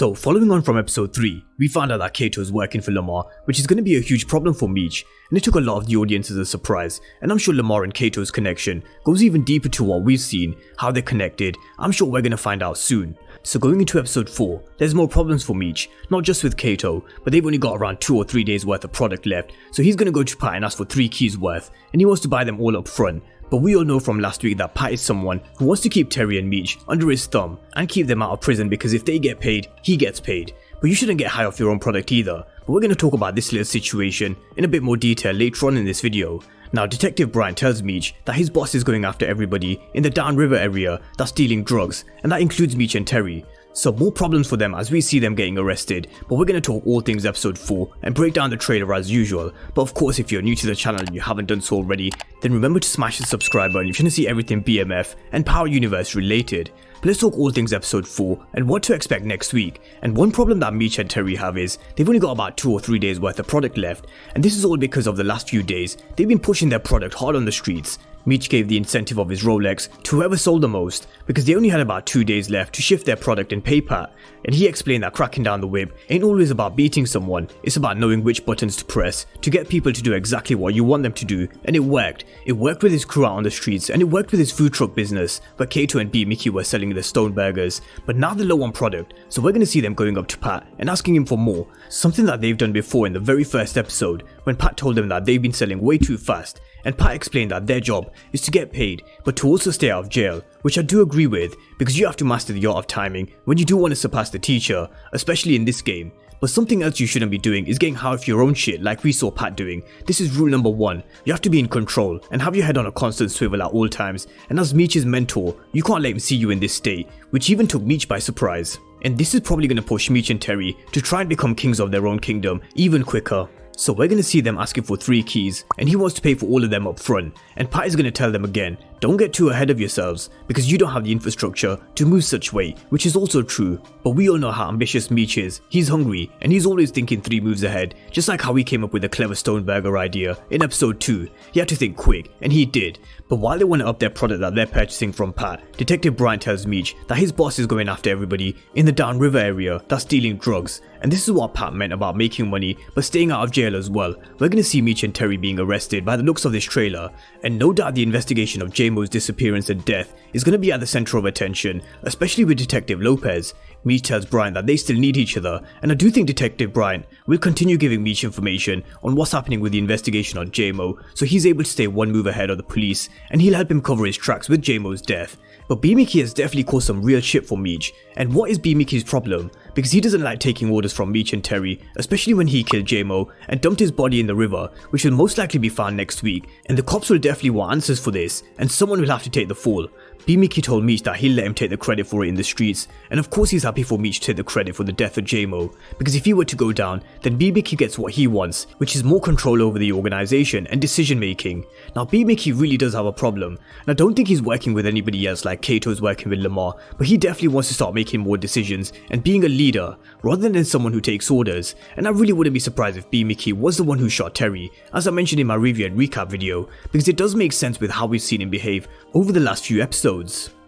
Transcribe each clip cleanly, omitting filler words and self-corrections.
So following on from episode 3, we found out that Kato is working for Lamar, which is going to be a huge problem for Meech, and it took a lot of the audience as a surprise, and I'm sure Lamar and Kato's connection goes even deeper to what we've seen, how they're connected. I'm sure we're going to find out soon. So going into episode 4, there's more problems for Meech, not just with Kato, but they've only got around 2 or 3 days worth of product left, so he's going to go to Pat and ask for 3 keys worth, and he wants to buy them all up front. But we all know from last week that Pat is someone who wants to keep Terry and Meech under his thumb and keep them out of prison, because if they get paid, he gets paid. But you shouldn't get high off your own product either. But we're going to talk about this little situation in a bit more detail later on in this video. Now, Detective Bryant tells Meech that his boss is going after everybody in the downriver area that's dealing drugs, and that includes Meech and Terry. So more problems for them as we see them getting arrested, but we're going to talk all things episode 4 and break down the trailer as usual. But of course, if you're new to the channel and you haven't done so already, then remember to smash the subscribe button if you want to see everything BMF and Power Universe related. But let's talk all things episode 4 and what to expect next week. And one problem that Meech and Terry have is they've only got about 2 or 3 days worth of product left, and this is all because of the last few days they've been pushing their product hard on the streets. Meech gave the incentive of his Rolex to whoever sold the most, because they only had about 2 days left to shift their product and pay Pat, and he explained that cracking down the whip ain't always about beating someone, it's about knowing which buttons to press to get people to do exactly what you want them to do, and it worked. It worked with his crew out on the streets, and it worked with his food truck business, where Kato and B-Mickie were selling the stone burgers, but now they're low on product, so we're going to see them going up to Pat and asking him for more, something that they've done before in the very first episode, when Pat told them that they've been selling way too fast. And Pat explained that their job is to get paid, but to also stay out of jail, which I do agree with, because you have to master the art of timing when you do want to surpass the teacher, especially in this game. But something else you shouldn't be doing is getting high off your own shit like we saw Pat doing. This is rule number 1. You have to be in control and have your head on a constant swivel at all times, and as Meech's mentor, you can't let him see you in this state, which even took Meech by surprise. And this is probably going to push Meech and Terry to try and become kings of their own kingdom even quicker. So we're going to see them asking for 3 keys, and he wants to pay for all of them up front, and Pat is going to tell them again, don't get too ahead of yourselves, because you don't have the infrastructure to move such weight, which is also true. But we all know how ambitious Meech is. He's hungry, and he's always thinking 3 moves ahead, just like how he came up with the clever stone burger idea in episode 2. He had to think quick, and he did. But while they want to up their product that they're purchasing from Pat, Detective Bryant tells Meech that his boss is going after everybody in the downriver area that's dealing drugs, and this is what Pat meant about making money but staying out of jail as well. We're going to see Meech and Terry being arrested by the looks of this trailer, and no doubt the investigation of J-Mo's disappearance and death is going to be at the center of attention, especially with Detective Lopez. Meech tells Bryant that they still need each other, and I do think Detective Bryant will continue giving Meech information on what's happening with the investigation on J-Mo, so he's able to stay one move ahead of the police, and he'll help him cover his tracks with J-Mo's death. But B-Mickie has definitely caused some real shit for Meech, and what is B-Mickie's problem? Because he doesn't like taking orders from Meech and Terry, especially when he killed J-Mo and dumped his body in the river, which will most likely be found next week, and the cops will definitely want answers for this, and someone will have to take the fall. B-Mickie told Meech that he'll let him take the credit for it in the streets, and of course he's happy for Meech to take the credit for the death of J-Mo, because if he were to go down, then B-Mickie gets what he wants, which is more control over the organization and decision making. Now B-Mickie really does have a problem, and I don't think he's working with anybody else like Kato's working with Lamar, but he definitely wants to start making more decisions and being a leader, rather than someone who takes orders, and I really wouldn't be surprised if B-Mickie was the one who shot Terry, as I mentioned in my review and recap video, because it does make sense with how we've seen him behave over the last few episodes.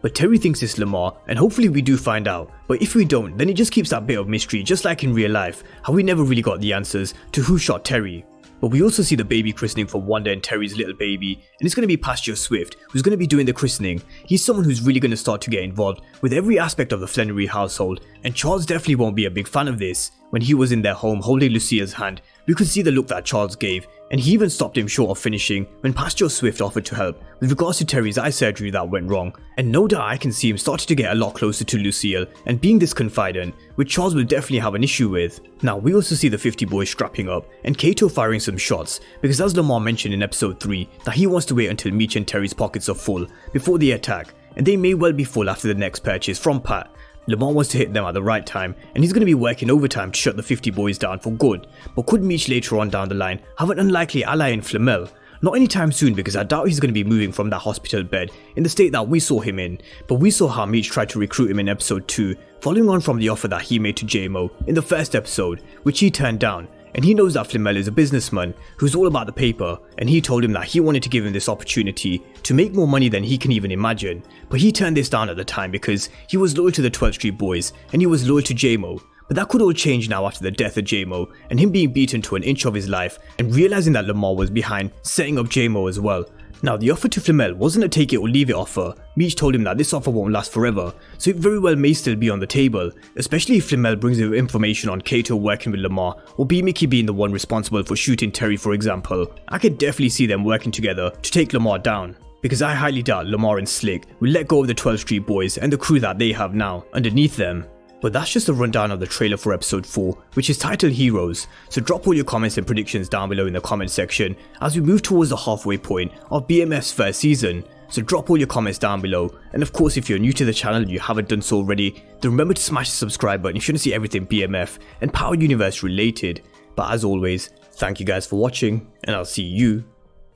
But Terry thinks it's Lamar, and hopefully we do find out, but if we don't, then it just keeps that bit of mystery, just like in real life, how we never really got the answers to who shot Terry. But we also see the baby christening for Wanda and Terry's little baby, and it's going to be Pastor Swift who's going to be doing the christening. He's someone who's really going to start to get involved with every aspect of the Flannery household, and Charles definitely won't be a big fan of this. When he was in their home holding Lucille's hand, we could see the look that Charles gave, and he even stopped him short of finishing when Pastor Swift offered to help with regards to Terry's eye surgery that went wrong. And no doubt I can see him starting to get a lot closer to Lucille and being this confidant, which Charles will definitely have an issue with. Now we also see the 50 boys strapping up and Kato firing some shots, because as Lamar mentioned in episode 3 that he wants to wait until Meech and Terry's pockets are full before the attack, and they may well be full after the next purchase from Pat. Lamar wants to hit them at the right time, and he's going to be working overtime to shut the 50 boys down for good. But could Meech later on down the line have an unlikely ally in Flamel? Not anytime soon, because I doubt he's going to be moving from that hospital bed in the state that we saw him in, but we saw how Meech tried to recruit him in episode 2, following on from the offer that he made to J-Mo in the first episode, which he turned down. And he knows that Flamel is a businessman who's all about the paper, and he told him that he wanted to give him this opportunity to make more money than he can even imagine. But he turned this down at the time because he was loyal to the 12th Street Boys and he was loyal to J-Mo. But that could all change now after the death of J-Mo and him being beaten to an inch of his life and realizing that Lamar was behind setting up J-Mo as well. Now the offer to Flamel wasn't a take it or leave it offer. Meech told him that this offer won't last forever, so it very well may still be on the table, especially if Flamel brings in information on Kato working with Lamar or B-Mickie being the one responsible for shooting Terry, for example. I could definitely see them working together to take Lamar down, because I highly doubt Lamar and Slick will let go of the 12th Street boys and the crew that they have now underneath them. But that's just a rundown of the trailer for episode 4, which is titled Heroes, so drop all your comments and predictions down below in the comment section as we move towards the halfway point of BMF's first season. So drop all your comments down below, and of course if you're new to the channel and you haven't done so already, then remember to smash the subscribe button if you want to see everything BMF and Power Universe related. But as always, thank you guys for watching, and I'll see you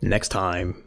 next time.